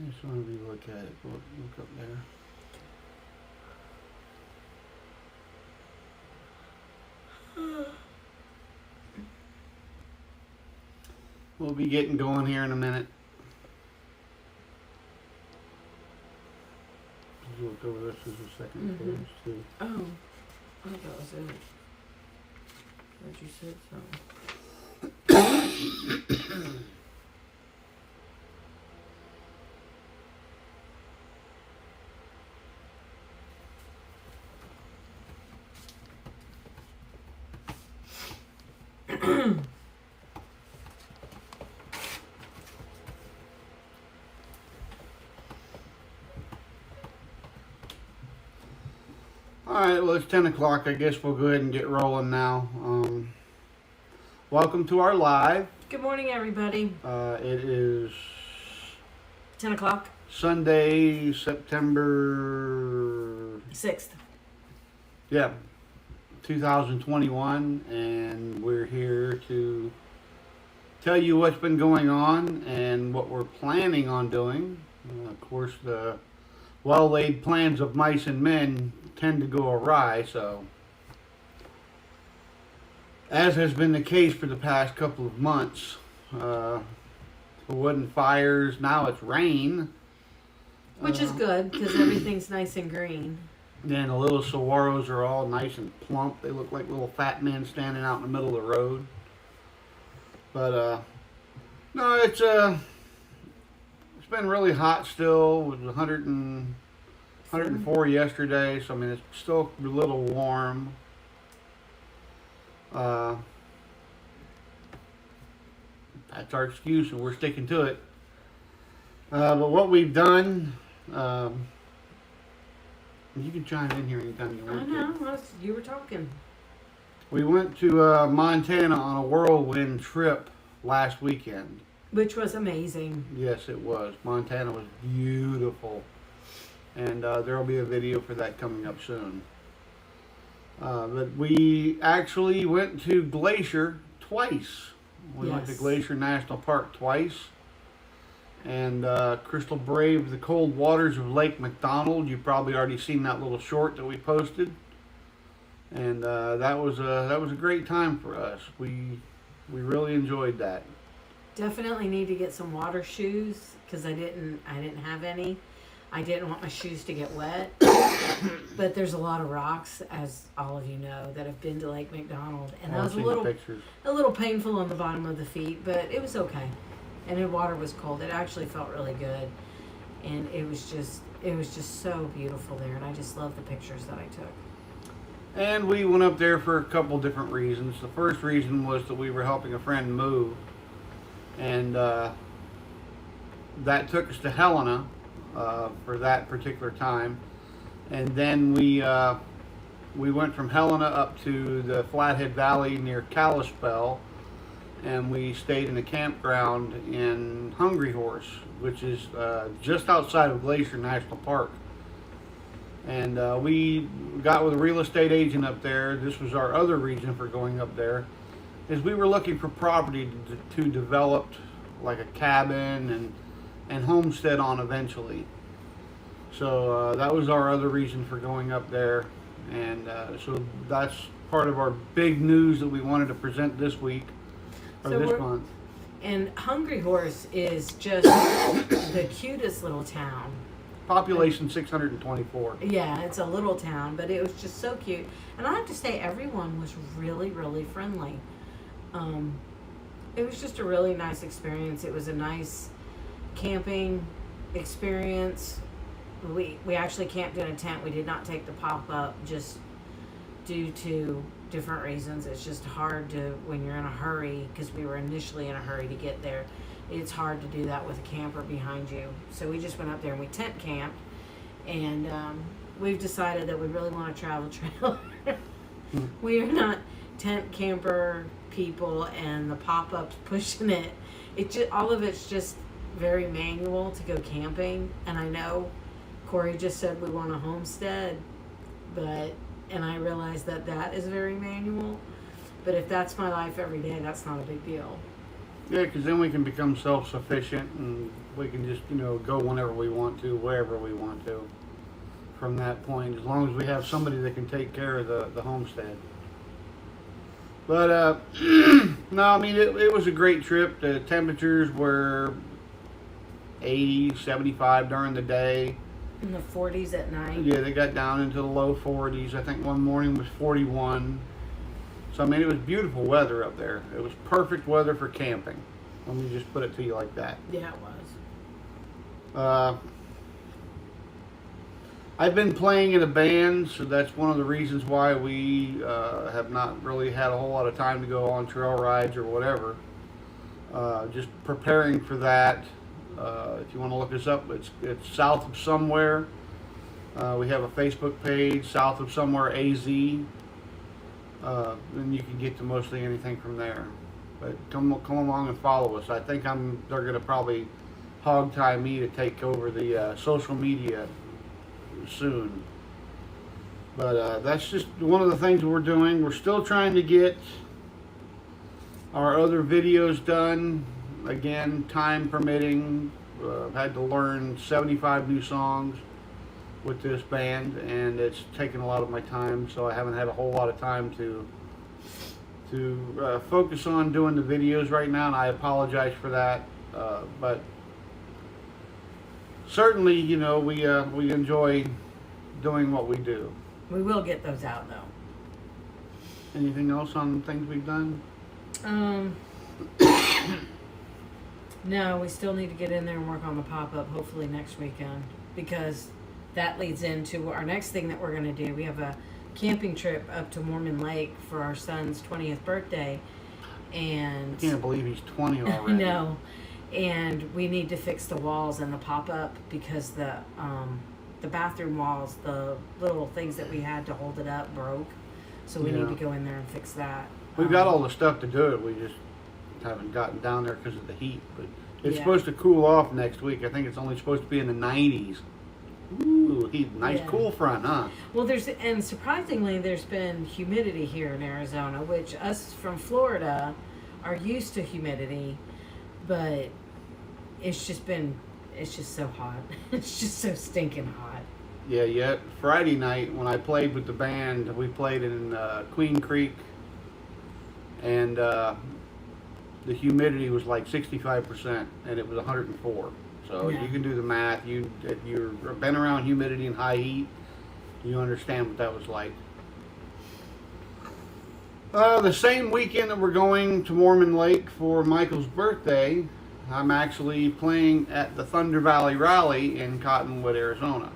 Just want to look at it. Look up there. We'll be getting going here in a minute. Just look over this as a second page too. Oh, I thought that was it. But you said something. Alright, well, it's 10 o'clock. I guess we'll go ahead and get rolling now. Welcome to our live. Good morning, everybody. It is 10 o'clock. Sunday, September 6th. Yeah, 2021, and we're here to tell you what's been going on and what we're planning on doing. Of course, the well-laid plans of mice and men tend to go awry, so as has been the case for the past couple of months, wood and fires, now it's rain. Which is good, because everything's nice and green. And the little saguaros are all nice and plump. They look like little fat men standing out in the middle of the road. But, no, it's been really hot still. It was 104 yesterday, so I mean, it's still a little warm. That's our excuse, and we're sticking to it. But what we've done, you can chime in here anytime you want I know, you were talking. We went to Montana on a whirlwind trip last weekend. Which was amazing. Yes, it was. Montana was beautiful. And there will be a video for that coming up soon. But we actually went to Glacier twice. We went to Glacier National Park twice. And Crystal braved the cold waters of Lake McDonald. You've probably already seen that little short that we posted. And that was a great time for us. We really enjoyed that. Definitely need to get some water shoes, because I didn't have any. I didn't want my shoes to get wet. But there's a lot of rocks, as all of you know, that have been to Lake McDonald, and that was a little painful on the bottom of the feet, but it was okay. And the water was cold. It actually felt really good, and it was just so beautiful there, and I just love the pictures that I took. And we went up there for a couple different reasons. The first reason was that we were helping a friend move, and that took us to Helena for that particular time. And then we went from Helena up to the Flathead Valley near Kalispell, and we stayed in a campground in Hungry Horse, which is just outside of Glacier National Park. And we got with a real estate agent up there. This was our other reason for going up there, is we were looking for property to develop like a cabin and homestead on eventually. So that was our other reason for going up there. And so that's part of our big news that we wanted to present this week, or this month. And Hungry Horse is just the cutest little town. Population 624. Yeah, it's a little town, but it was just so cute. And I have to say, everyone was really, really friendly. It was just a really nice experience. It was a nice camping experience. We actually camped in a tent. We did not take the pop-up just due to different reasons. It's just hard to, when you're in a hurry, because we were initially in a hurry to get there. It's hard to do that with a camper behind you. So we just went up there and we tent camped. And we've decided that we really want a travel trailer. We are not tent camper people, and the pop-up's pushing it. All of it's just very manual to go camping. And I know Corey just said we want a homestead, and I realize that is very manual. But if that's my life every day, that's not a big deal. Yeah, because then we can become self-sufficient and we can just, go whenever we want to, wherever we want to. From that point, as long as we have somebody that can take care of the homestead. But no, I mean it was a great trip. The temperatures were 80, 75 during the day. In the 40s at night. Yeah, they got down into the low 40s. I think one morning was 41. So I mean, it was beautiful weather up there. It was perfect weather for camping. Let me just put it to you like that. Yeah, it was. I've been playing in a band, so that's one of the reasons why we have not really had a whole lot of time to go on trail rides or whatever. Just preparing for that. If you want to look us up, it's South of Somewhere. We have a Facebook page, South of Somewhere AZ. And you can get to mostly anything from there. But come along and follow us. I think they're going to probably hog tie me to take over the social media soon. But that's just one of the things we're doing. We're still trying to get our other videos done. Again, time permitting. I've had to learn 75 new songs with this band, and it's taken a lot of my time, so I haven't had a whole lot of time to focus on doing the videos right now, and I apologize for that. But certainly, we enjoy doing what we do. We will get those out, though. Anything else on things we've done? No, we still need to get in there and work on the pop-up, hopefully next weekend, because that leads into our next thing that we're going to do. We have a camping trip up to Mormon Lake for our son's 20th birthday, and I can't believe he's 20 already. No, and we need to fix the walls and the pop-up because the bathroom walls, the little things that we had to hold it up, broke. So we need to go in there and fix that. We've got all the stuff to do it. We just haven't gotten down there because of the heat. But it's supposed to cool off next week. I think it's only supposed to be in the 90s. Ooh, nice cool front, huh? Well, and surprisingly, there's been humidity here in Arizona, which us from Florida are used to humidity, but it's just so hot. It's just so stinking hot. Yeah. Friday night when I played with the band, we played in Queen Creek, and the humidity was like 65%, and it was 104. So you can do the math. If you've been around humidity and high heat, you understand what that was like. The same weekend that we're going to Mormon Lake for Michael's birthday, I'm actually playing at the Thunder Valley Rally in Cottonwood, Arizona.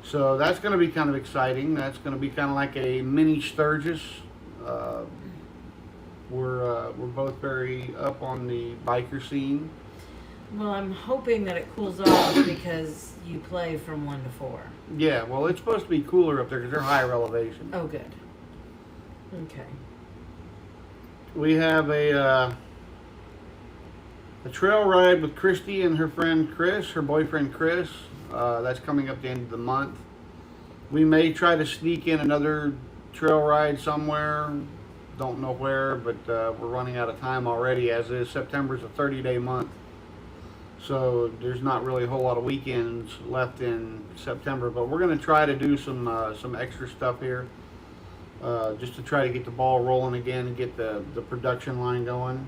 So that's going to be kind of exciting. That's going to be kind of like a mini Sturgis. We're both very up on the biker scene. Well, I'm hoping that it cools off because you play from 1 to 4. Yeah, well, it's supposed to be cooler up there because they're higher elevation. Oh, good. Okay. We have a trail ride with Christy and her friend Chris, her boyfriend Chris. That's coming up the end of the month. We may try to sneak in another trail ride somewhere. Don't know where, but we're running out of time already, as is. September's a 30-day month. So there's not really a whole lot of weekends left in September, but we're going to try to do some extra stuff here, just to try to get the ball rolling again and get the production line going.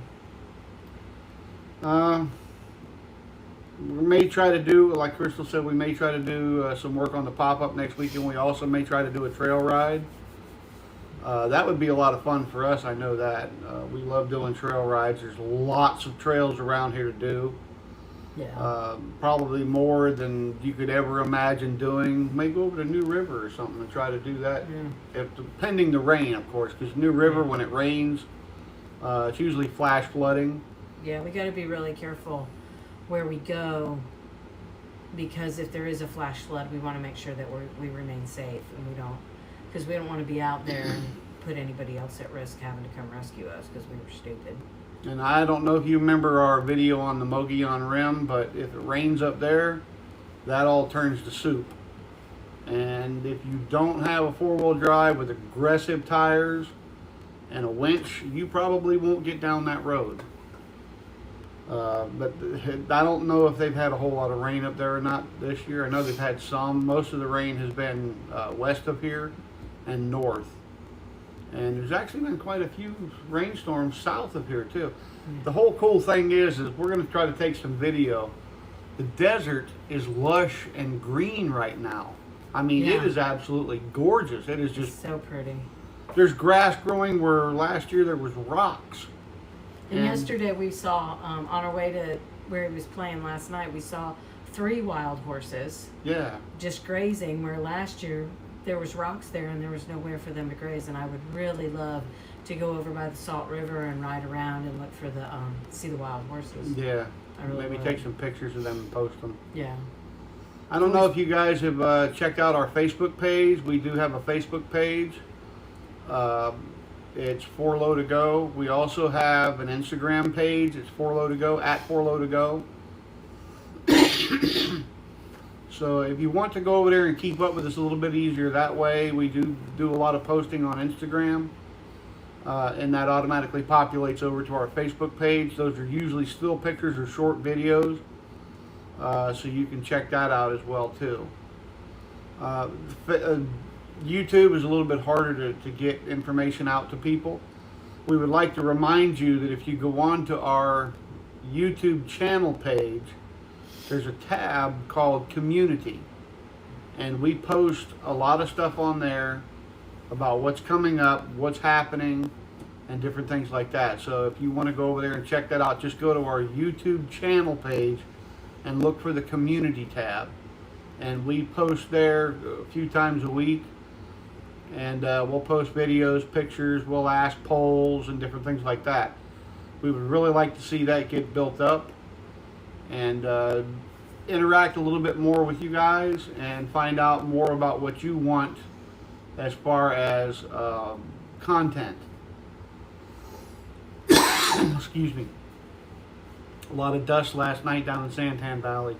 We may try to do, like Crystal said, we may try to do some work on the pop-up next weekend. We also may try to do a trail ride. That would be a lot of fun for us, I know that. We love doing trail rides. There's lots of trails around here to do. Yeah. Probably more than you could ever imagine doing. Maybe go over to New River or something and try to do that. Yeah. Pending the rain, of course, because New River, when it rains, it's usually flash flooding. Yeah, we got to be really careful where we go, because if there is a flash flood, we want to make sure that we remain safe, and we don't want to be out there and put anybody else at risk having to come rescue us because we were stupid. And I don't know if you remember our video on the Mogollon Rim, but if it rains up there, that all turns to soup. And if you don't have a four-wheel drive with aggressive tires and a winch, you probably won't get down that road. But I don't know if they've had a whole lot of rain up there or not this year. I know they've had some. Most of the rain has been west of here and north. And there's actually been quite a few rainstorms south of here too. The whole cool thing is we're going to try to take some video. The desert is lush and green right now. I mean, Yeah. it is absolutely gorgeous. It is It's just, so pretty. there's grass growing where last year there was rocks. And yesterday we saw, on our way to where he was playing last night, we saw 3 wild horses Yeah. just grazing, where last year there was rocks there and there was nowhere for them to graze. And I would really love to go over by the Salt River and ride around and look for the, see the wild horses. Yeah. I really Maybe would. take some pictures of them and post them. Yeah. I don't know if you guys have checked out our Facebook page. We do have a Facebook page. It's 4 Low to Go. We also have an Instagram page. It's 4 Low to Go, at 4 Low to Go. So if you want to go over there and keep up with us a little bit easier that way, we do a lot of posting on Instagram. And that automatically populates over to our Facebook page. Those are usually still pictures or short videos. So you can check that out as well too. YouTube is a little bit harder to get information out to people. We would like to remind you that if you go on to our YouTube channel page, there's a tab called Community. And we post a lot of stuff on there about what's coming up, what's happening, and different things like that. So if you want to go over there and check that out, just go to our YouTube channel page and look for the Community tab. And we post there a few times a week. And we'll post videos, pictures, we'll ask polls and different things like that. We would really like to see that get built up and interact a little bit more with you guys and find out more about what you want as far as content. Excuse me. A lot of dust last night down in Santan Valley.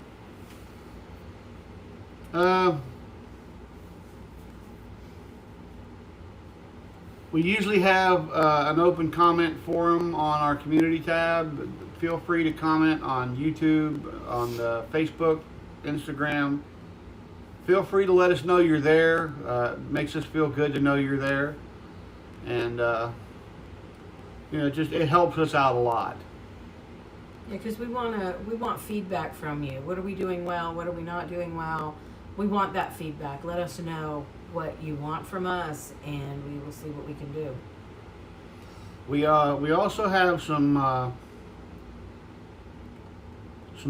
We usually have an open comment forum on our community tab. Feel free to comment on YouTube, on the Facebook, Instagram. Feel free to let us know you're there. It makes us feel good to know you're there. And, just it helps us out a lot. Yeah, because we want feedback from you. What are we doing well? What are we not doing well? We want that feedback. Let us know what you want from us, and we will see what we can do. We also have some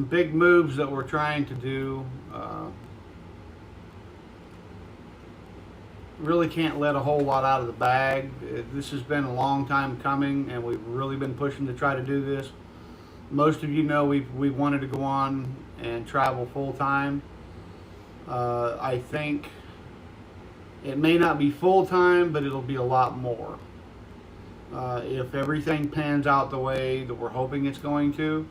big moves that we're trying to do. Really can't let a whole lot out of the bag. This has been a long time coming, and we've really been pushing to try to do this. Most of you know we've wanted to go on and travel full time. I think it may not be full time, but it'll be a lot more. If everything pans out the way that we're hoping it's going to,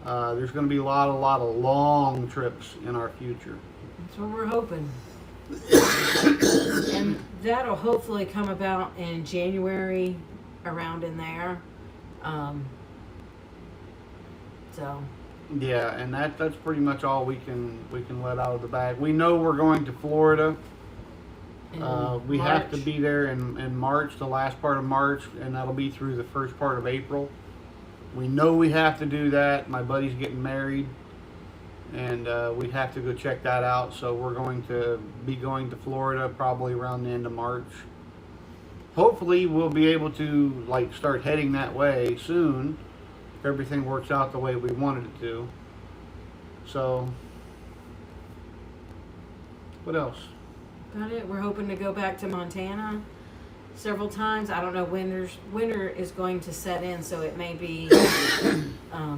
there's going to be a lot of long trips in our future. That's what we're hoping. And that'll hopefully come about in January, around in there. So. Yeah, and that's pretty much all we can let out of the bag. We know we're going to Florida. We have to be there in March, the last part of March, and that'll be through the first part of April. We know we have to do that. My buddy's getting married, and we have to go check that out. So we're going to be going to Florida probably around the end of March. Hopefully we'll be able to start heading that way soon if everything works out the way we wanted it to. So what else? Got it. We're hoping to go back to Montana several times. I don't know when winter is going to set in, so it may be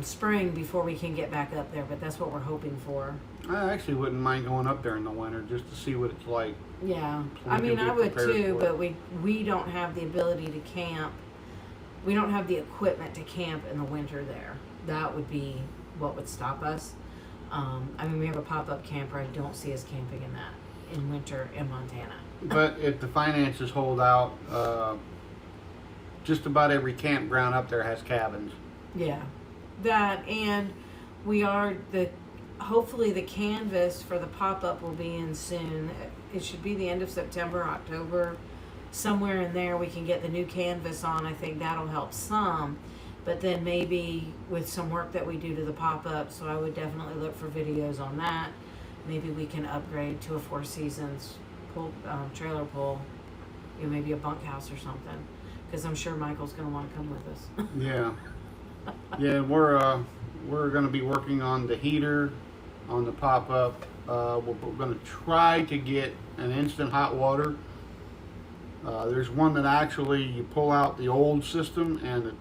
spring before we can get back up there, but that's what we're hoping for. I actually wouldn't mind going up there in the winter just to see what it's like. Yeah, So I we mean, can I be would prepared too, for it. but we don't have the ability to camp. We don't have the equipment to camp in the winter there. That would be what would stop us. I mean, we have a pop-up camper. I don't see us camping in that in winter in Montana. But if the finances hold out, just about every campground up there has cabins. Yeah. that, and hopefully the canvas for the pop-up will be in soon. It should be the end of September, October, somewhere in there we can get the new canvas on. I think that'll help some, but then maybe with some work that we do to the pop-up, so I would definitely look for videos on that. Maybe we can upgrade to a Four Seasons trailer pull, maybe a bunkhouse or something, because I'm sure Michael's going to want to come with us. Yeah. Yeah, we're going to be working on the heater on the pop-up. We're going to try to get an instant hot water. There's one that actually you pull out the old system and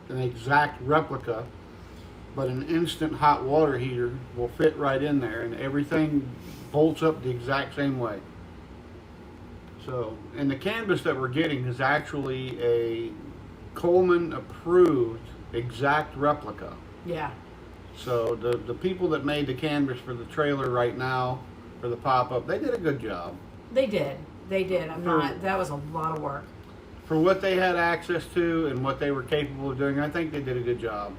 an exact replica, but an instant hot water heater will fit right in there, and everything bolts up the exact same way. So, and the canvas that we're getting is actually a Coleman approved exact replica. Yeah. So the people that made the canvas for the trailer right now for the pop-up, they did a good job. They did. That was a lot of work. For what they had access to and what they were capable of doing, I think they did a good job.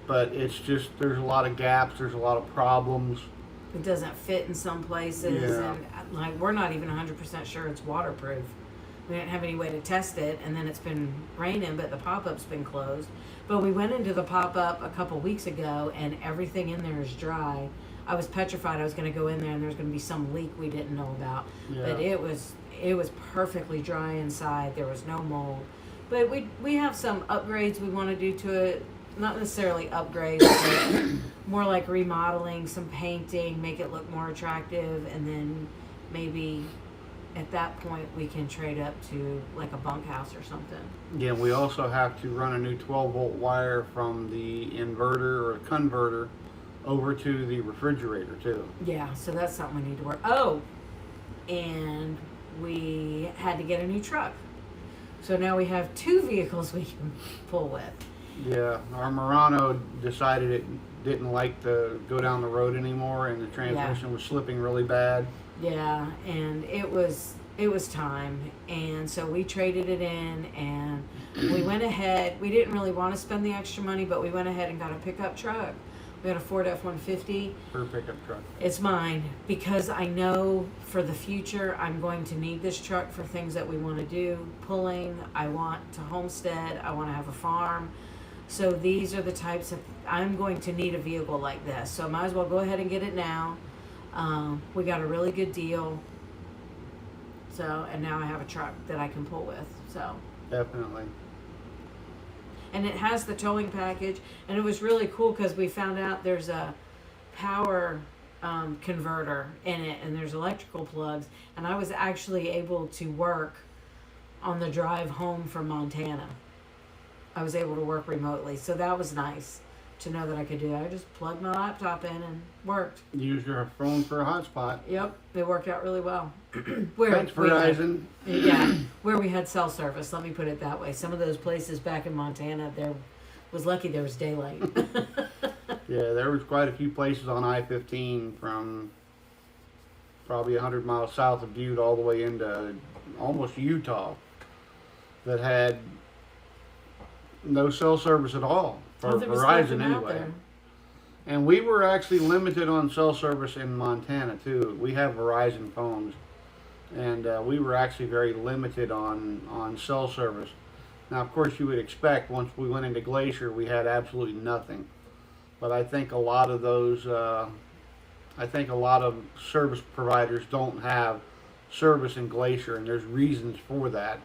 But it's just, there's a lot of gaps, there's a lot of problems. It doesn't fit in some places, Yeah. and like we're not even 100% sure it's waterproof. We didn't have any way to test it, and then it's been raining, but the pop-up's been closed. But we went into the pop-up a couple weeks ago, and everything in there is dry. I was petrified I was going to go in there and there was going to be some leak we didn't know about. Yeah. But it was perfectly dry inside. There was no mold. But we have some upgrades we want to do to it. Not necessarily upgrades, but more like remodeling, some painting, make it look more attractive, and then maybe at that point we can trade up to like a bunkhouse or something. Yeah, we also have to run a new 12-volt wire from the inverter or converter over to the refrigerator too. Yeah, so that's something we need to work. Oh, and we had to get a new truck. So now we have two vehicles we can pull with. Yeah, our Murano decided it didn't like to go down the road anymore, and the transmission was slipping really bad. Yeah, and it was time, and so we traded it in, and we went ahead. We didn't really want to spend the extra money, but we went ahead and got a pickup truck. We got a Ford F-150. Her pickup truck. It's mine because I know for the future I'm going to need this truck for things that we want to do. Pulling, I want to homestead, I want to have a farm. So these are the types of, I'm going to need a vehicle like this. So I might as well go ahead and get it now. We got a really good deal. So, and now I have a truck that I can pull with. So Definitely. and it has the towing package, and it was really cool because we found out there's a power converter in it, and there's electrical plugs, and I was actually able to work on the drive home from Montana. I was able to work remotely, so that was nice to know that I could do that. I just plugged my laptop in and worked. Use your phone for a hotspot. Yep, it worked out really well. Thanks, Verizon. Where we had cell service, let me put it that way. Some of those places back in Montana, there was lucky there was daylight. Yeah, there was quite a few places on I-15 from probably 100 miles south of Butte all the way into almost Utah that had no cell service at all for There was Verizon nothing out anyway. there. And we were actually limited on cell service in Montana too. We have Verizon phones, and we were actually very limited on cell service. Now, of course, you would expect once we went into Glacier, we had absolutely nothing. But I think a lot of those, I think a lot of service providers don't have service in Glacier, and there's reasons for that.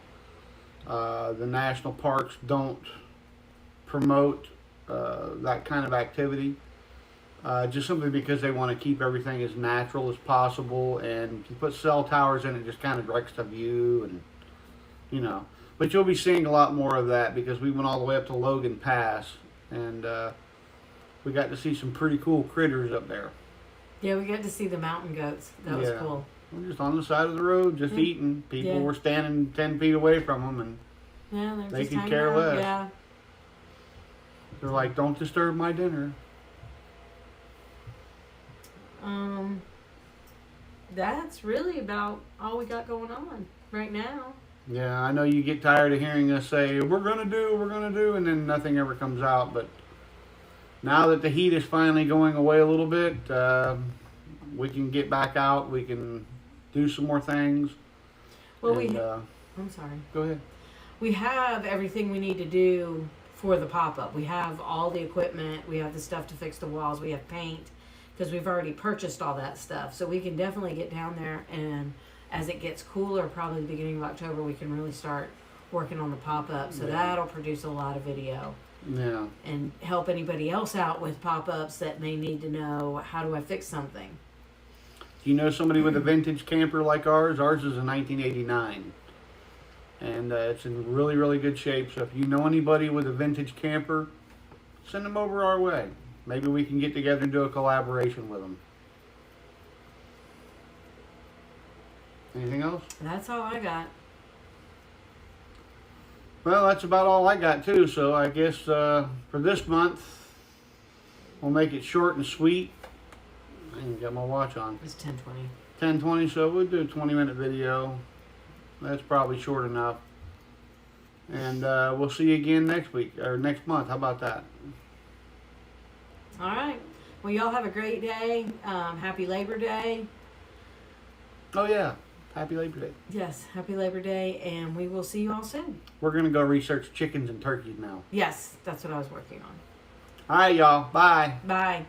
The national parks don't promote that kind of activity. Just simply because they want to keep everything as natural as possible, and if you put cell towers in, it just kind of directs the view, and you know. But you'll be seeing a lot more of that because we went all the way up to Logan Pass, and we got to see some pretty cool critters up there. Yeah, we got to see the mountain goats. That was cool. We're just on the side of the road, just eating. People were standing 10 feet away from them, and they could care less. Yeah. They're like, "Don't disturb my dinner." That's really about all we got going on right now. Yeah, I know you get tired of hearing us say, we're going to do, and then nothing ever comes out, but now that the heat is finally going away a little bit, we can get back out. We can do some more things. Well, and, I'm sorry. Go ahead. We have everything we need to do for the pop-up. We have all the equipment. We have the stuff to fix the walls. We have paint because we've already purchased all that stuff. So we can definitely get down there, and as it gets cooler, probably the beginning of October, we can really start working on the pop-up. So that'll produce a lot of video. Yeah. And help anybody else out with pop-ups that may need to know, how do I fix something? Do you know somebody with a vintage camper like ours? Ours is a 1989. And it's in really, really good shape. So if you know anybody with a vintage camper, send them over our way. Maybe we can get together and do a collaboration with them. Anything else? That's all I got. Well, that's about all I got too. So I guess for this month, we'll make it short and sweet. I ain't got my watch on. It's 10:20. 10:20, so we'll do a 20-minute video. That's probably short enough. And we'll see you again next week, or next month. How about that? All right. Well, y'all have a great day. Happy Labor Day. Oh, yeah. Happy Labor Day. Yes, happy Labor Day, and we will see you all soon. We're going to go research chickens and turkeys now. Yes, that's what I was working on. All right, y'all. Bye. Bye.